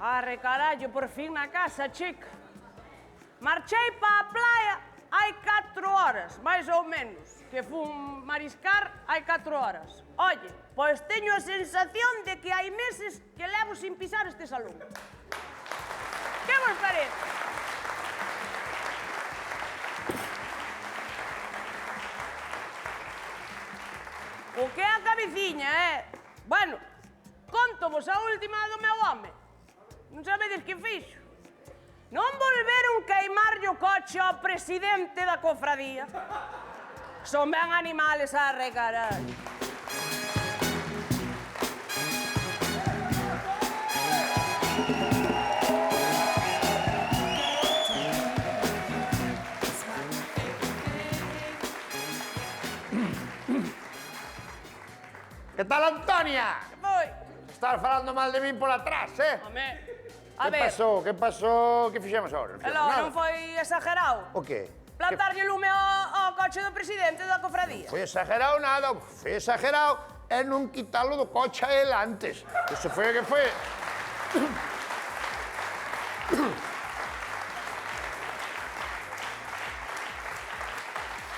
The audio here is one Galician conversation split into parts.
Arre, carallo, por fin na casa, chica. Marchei pa a playa hai 4 horas, máis ou menos, que fun mariscar hai 4 horas. Oye, pois teño a sensación de que hai meses que levo sin pisar este salón. Que vos parece? O que é a cabeciña, Bueno, contovos a última do meu home. Non sabedes que fixo? Non volveron queimarlle o coche ao presidente da cofradía. Son ben animales a regarar. Que tal, Antonia? Que foi? Estás falando mal de min por atrás, Home, a Que ver, pasou? Que pasou? Que fixemos agora? non foi exagerado? O qué? Plantarlle lume ao coche do presidente da cofradía? Foi exagerado nada, o que foi exagerado é non quitalo do coche a él antes. Eso foi o que foi.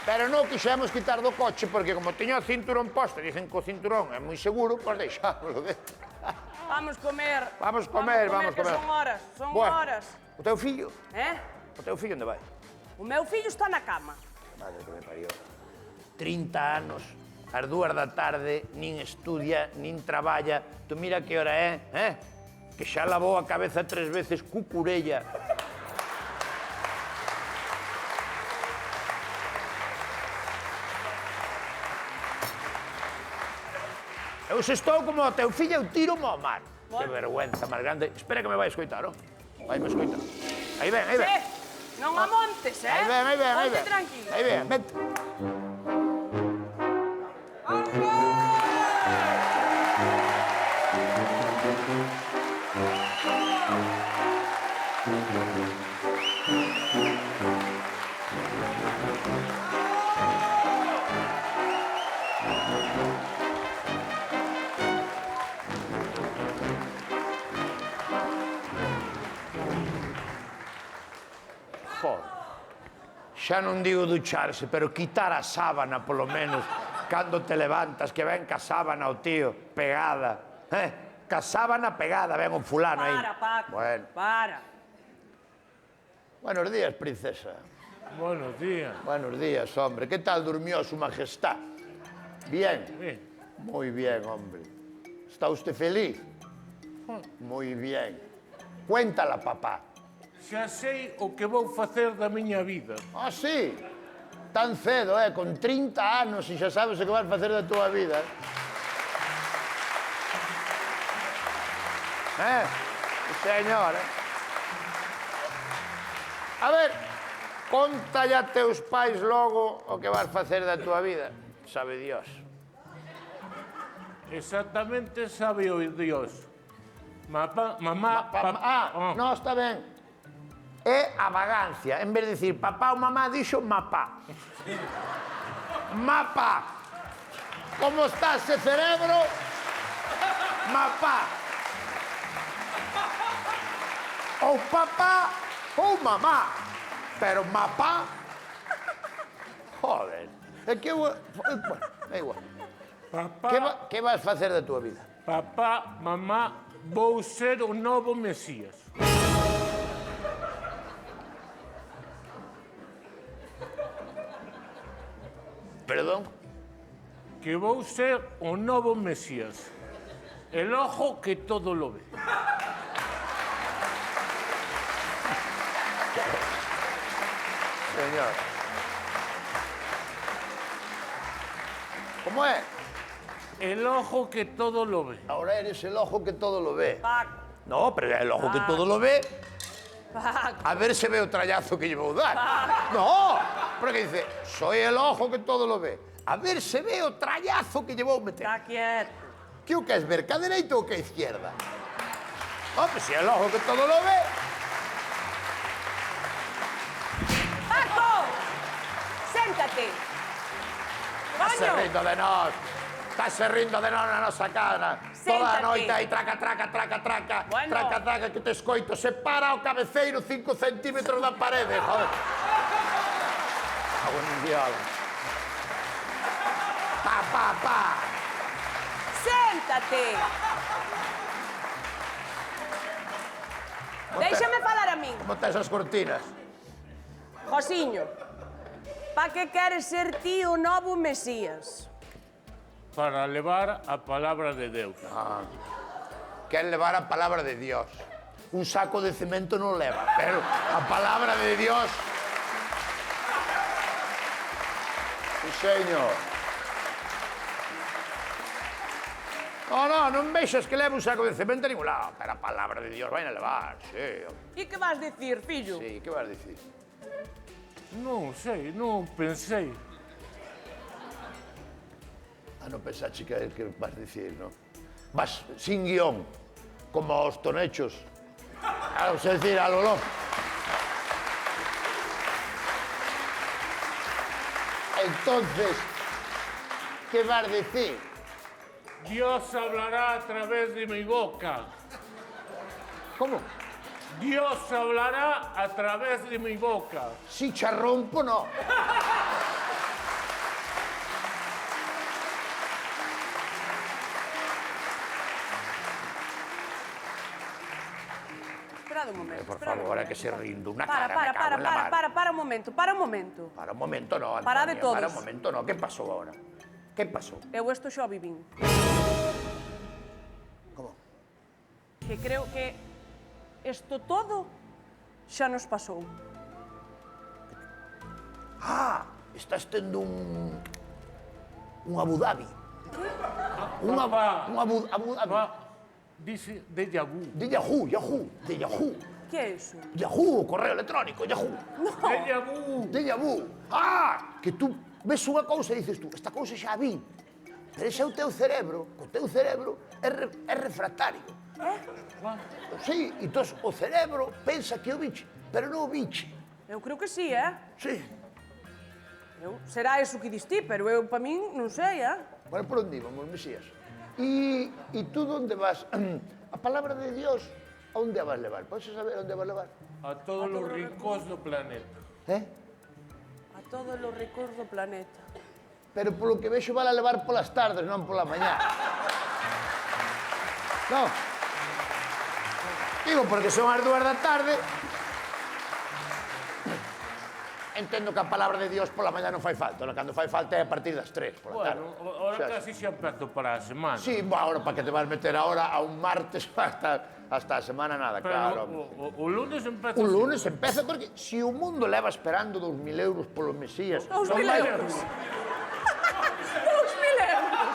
Pero non quixemos quitar do coche porque como tiña o cinturón posto, dicen que o cinturón é moi seguro, pois deixámoslo dentro. Vamos comer. Vamos comer. Que son horas, horas. O teu fillo? O teu fillo onde vai? O meu fillo está na cama. Madre que me parió. 30 anos, ás 2 da tarde, nin estudia, nin traballa. Tu mira que hora é, Que xa lavou a cabeza 3 veces cucurella. Eu se estou como o teu fillo, eu tiro mo mar. Que vergüenza máis grande. Espera que me vai escoitar, Vai me escoitar. Aí ven, aí ven. Non a montes, Aí ven, aí ven, aí ven. Ponte tranquilo. Aí ven, vente. Xa non digo ducharse, pero quitar a sábana, polo menos, cando te levantas, que ven ca sábana o tío, pegada. Ca sábana pegada, ven o fulano aí. Para, Paco, Bueno. para. Buenos días, princesa. Buenos días. Buenos días, hombre. ¿Qué tal durmió su majestad? ¿Bien? Bien. Muy bien, hombre. ¿Está usted feliz? Muy bien. Cuéntala, papá. Xa sei o que vou facer da miña vida. Ah, sí? Tan cedo, con 30 anos e xa sabes o que vas facer da tua vida. Señor, A ver, contalle a teus pais logo o que vas facer da tua vida. Sabe Dios. Exactamente sabe o Dios. Mamá, No, está ben. É a vagancia. En vez de dicir papá ou mamá, dixo mapá. Mapa. Como está ese cerebro? Mapá. Ou papá ou mamá. Pero mapá... Joder. É que eu... Bueno, é igual. Papá, Que vas facer da tua vida? papá, mamá, vou ser o novo Mesías. Perdón? Que vou ser o novo Mesías. El ojo que todo lo ve. Señor. ¿Cómo es? El ojo que todo lo ve. Ahora eres el ojo que todo lo ve. Paco, No, pero el ojo que todo lo ve, Paco. a ver se ve o trallazo que lle vou dar. No, porque dice, soy el ojo que todo lo ve. A ver se ve o trallazo que lle vou meter. Está quieto. Que o queres ver ca dereita ou ca izquierda? Home, se é logo que todo lo ve. Paco! Séntate. Estás Coño! rindo de nós. Estás rindo de nós na nosa cara. Toda a Séntate. noite aí traca, traca, traca, traca. Bueno. Traca, traca, que te escoito. Se para o cabeceiro 5 centímetros da parede, joder. Agua mundial. Pa, pa, pa. Séntate. Déixame falar a min. Como tes as cortinas? Josiño, pa que queres ser ti o novo Mesías? Para levar a palabra de Deus. Quer levar a palabra de Dios. Un saco de cemento non leva, pero a palabra de Dios... Sí, señor. No, non vexas que leva un saco de cemento a ningún lado, pero a palabra de Dios vai a levar, sí. E que vas dicir, fillo? Sí, que vas dicir? Non sei, non pensei. Non pensaxe que vas dicir, non? Vas sin guión, como os tonechos. Vamos a decir, a lo loco. Entonces, que vas dicir? Dios hablará a través de mi boca. Como? Dios hablará a través de mi boca. Si xa rompo, no. Esperad un momento. Por esperad un favor, é momento. que se rindo unha Para, cara, para, me cago en la mar. para un momento, para un momento. Para un momento, no, Antonio. Parade todos. Para un momento, no. Que pasou agora? Que pasou? Eu isto xa o vivín. Como? Que creo que isto todo xa nos pasou. Estás tendo un Abu Dhabi. Un Papá. Abu Dhabi. Va, dice déjà vu. De Yahoo. Que é iso? Yahoo, o correo electrónico, Yahoo. Déjà vu. De Yahoo. Que tú ves unha cousa e dices tú, esta cousa xa a vi. Pero ese é o teu cerebro, o teu cerebro é refractario. Sí, entón o cerebro pensa que o biche, pero non o biche. Eu creo que sí, Sí. Será eso que diste, pero eu, pa min, non sei, Bueno, por onde íbamos, Mesías? E tú onde vas? A palabra de Dios, a onde a vas levar? Podes saber onde a vas levar? A todos los rincóns do planeta. A todos os recursos do planeta. Pero polo que vexo van a levar polas tardes, non pola mañá. Non. Digo, porque son as 2 da tarde. Entendo que a palabra de Dios pola mañá non fai falta. Cando fai falta é a partir das 3 pola tarde. Bueno, ahora casi xa empezo para a semana. Sí, agora para que te vas meter ahora a un martes hasta a semana nada, claro. Pero o lunes empezo... O lunes empeza porque se o mundo leva esperando 2.000 euros polo Mesías... 2.000 euros. 2.000 euros.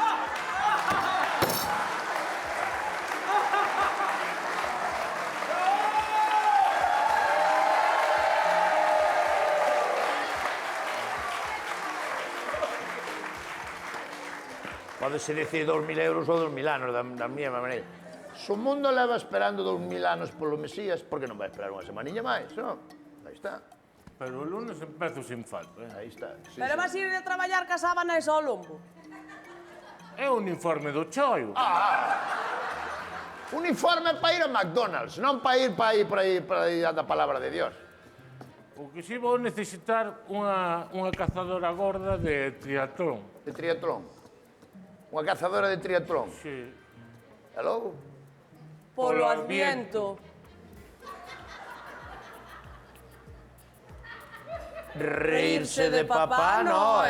Podese dicir 2.000 euros ou 2.000 anos, da mesma maneira. Se o mundo leva esperando 2.000 anos polo Mesías, por que non vai esperar unha semaniña máis, non? Aí está, Pero o lunes empezo sin falta. aí está. Sí, Pero sí. vas ir a traballar ca sábana esa ao lombo. É un informe do choio. Uniforme para ir a McDonald's, non para ir para ir da palabra de Dios. O que si vou necesitar unha cazadora gorda de triatlón. De triatlón. Unha cazadora de triatlón. Sí. E logo? Polo Polo Adviento. Reírse de papá, no,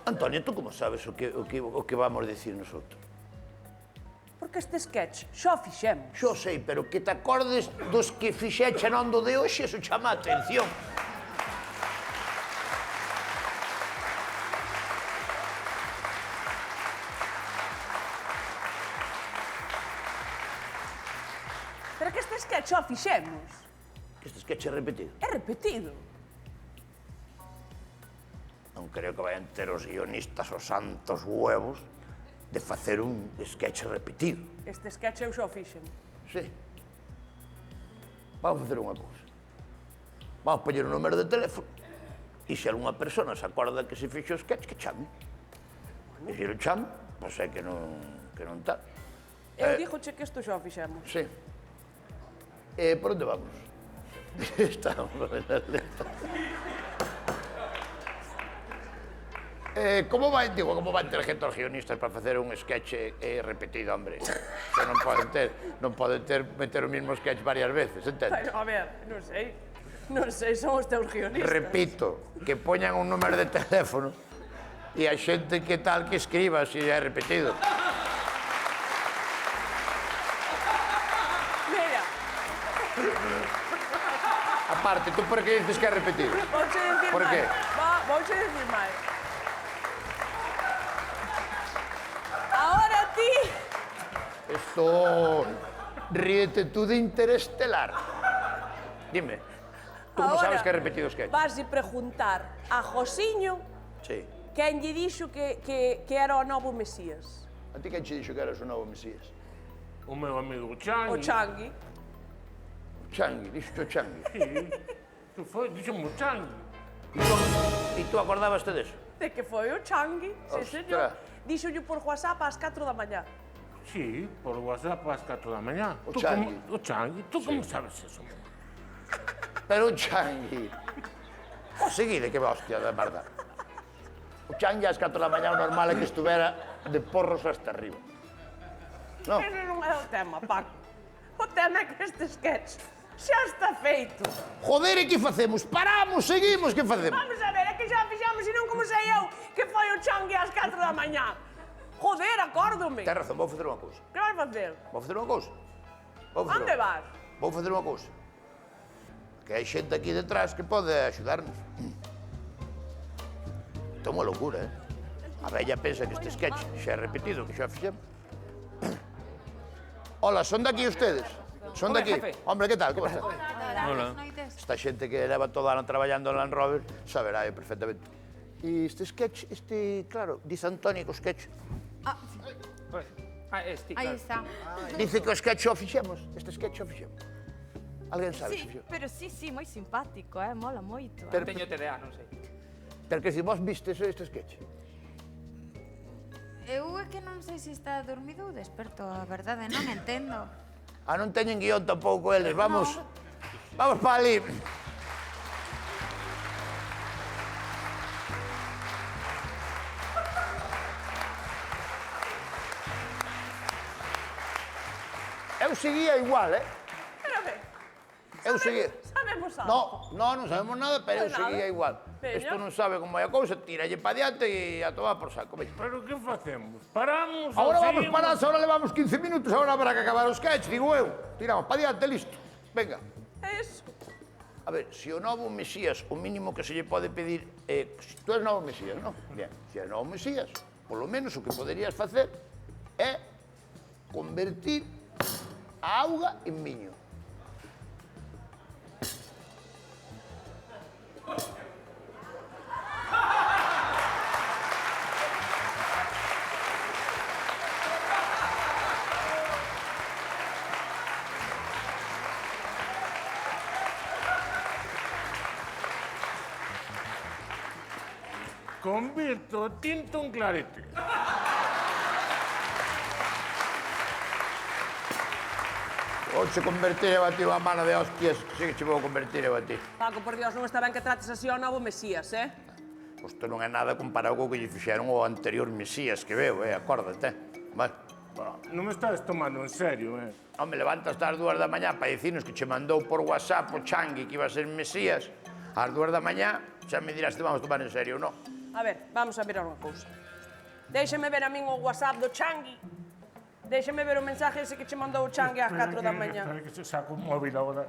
Antonio, tú como sabes o que vamos decir nosotros? Porque este sketch xa o fixemos. Xo sei, pero que te acordes dos que fixeche non do de hoxe, eso chama a atención. Pero que este sketch xa o fixemos. Que este sketch é repetido. É repetido. Non creo que vayan ter os guionistas os santos huevos de facer un sketch repetido. Este sketch eu xa o fixen. Sí. Vamos facer unha cousa. Vamos poñer un número de teléfono e se algunha persona se acorda que se fixo o sketch, que chame. E se non chame, pois é que non tal. Eu dixoche que isto xa o fixemos. Sí. Por onde vamos? Estamos na letra. Como vai ter gente aos guionistas para facer un sketch repetido, hombre? Que non poden meter o mismo sketch varias veces, entende? Pero, a ver, non sei, son os teus guionistas. Repito, que poñan un número de teléfono e a xente que tal que escriba se é repetido. Mira, Aparte, tú por que dices que é repetido? vouche dicir Por qué? Vouche dicir máis. Ahora ti... Esto... Ríete tú de Interestelar. Dime, tú como sabes que é repetido o sketch? Vas preguntar a Josiño Sí. quen lle dixo que era o novo Mesías. A ti quen che dixo que eras o novo Mesías? O meu amigo Changui. O Changui. Changui, dixo o Changui. Sí, que foi, dixo-me o Changui. E tú acordabaste deso? De que foi o Changui, sí, Ostras. señor. Díxolle por WhatsApp ás 4 da mañá. Sí, por WhatsApp ás 4 da mañá. O Tú Changui. O Changui, tú como sabes eso? Pero o Changui... O seguide, que hostia, de verdad. O Changui ás 4 da mañá o normal é que estuvera de porros hasta arriba. No. Ese non é o tema, Paco. O tema é que este sketch xa está feito. Joder, e que facemos? Paramos, seguimos, que facemos? Vamos a ver, é que xa fixamos, e non como sei eu, que foi o Changui ás 4 da mañá. Joder, acórdome. Tens razón, vou facer unha cousa. Que vais facer? Vou facer unha cousa. Vou facer Onde unha- vas? Vou facer unha cousa. Que hai xente aquí detrás que pode axudarnos. Isto é unha loucura, eh? A vella pensa que este sketch xa é repetido, que xa fixemos. Hola, son de aquí ustedes? Son de aquí? Hombre, que tal? Como está? Hola. Esta xente que leva todo o ano traballando en Land Rover saberá perfectamente. E este sketch, claro, dice Antonio que o sketch... Este, Ahí claro. está. Dice que o sketch o fixemos, este sketch o fixemos. Alguén sabe se Sí, fixemos? pero sí, moi simpático, mola moito. Pero- Teño TDA, non sei. Pero que si vos vistes este sketch? Eu é que non sei se está dormido ou desperto, a verdade, non entendo. Non teñen guión tampouco eles, vamos. Vamos para ali. Eu seguía igual, Pero ben, Eu seguía. sabemos algo. Non sabemos nada, pero eu Pues nada. seguía igual. Veña. Isto non sabe como é a cousa, tiralle pa diante e a tomar por saco. Veña. Pero que facemos? Paramos ou Ahora vamos seguimos? parados, ahora levamos 15 minutos, ahora habrá que acabar o sketch, digo eu. Tiramos pa diante, listo. Venga. Eso. A ver, se o novo Mesías, o mínimo que se lle pode pedir é... Tú és novo Mesías, non? Bien, se és novo Mesías, polo menos o que poderías facer é convertir a auga en viño. Convirto o tinto en clarete. Ou se convertir a ti a mano de hostias, sí que che vou convertir a ti. Paco, por Dios, non está ben que trates así ao novo Mesías, Pois isto non é nada comparado co que lle fixeron o anterior Mesías que veo, acórdate. Vale. Non me estás tomando en serio, Home, levantas ás 2 da mañá para dicirnos que che mandou por WhatsApp o Changui que iba a ser Mesías. Ás 2 da mañá xa me dirás te vamos tomar en serio ou non. A ver, vamos a mirar unha cousa. Déixame ver a min o WhatsApp do Changui. Déixame ver o mensaje ese que che mandou o Changui ás 4 da mañá. Espera que se saco o móvil agora.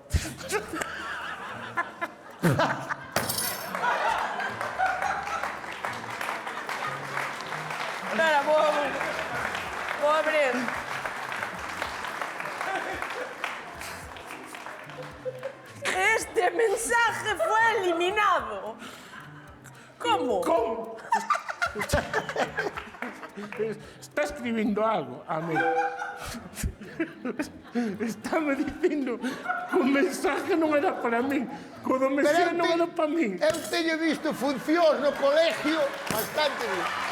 Espera, vou abrir. Este mensaje fue eliminado. ¿Cómo? Como? Está escribindo algo a mí. Estame dicindo que o mensaje non era para min, que o do Mesías non era para min. Eu teño visto funcións no colegio bastante bien.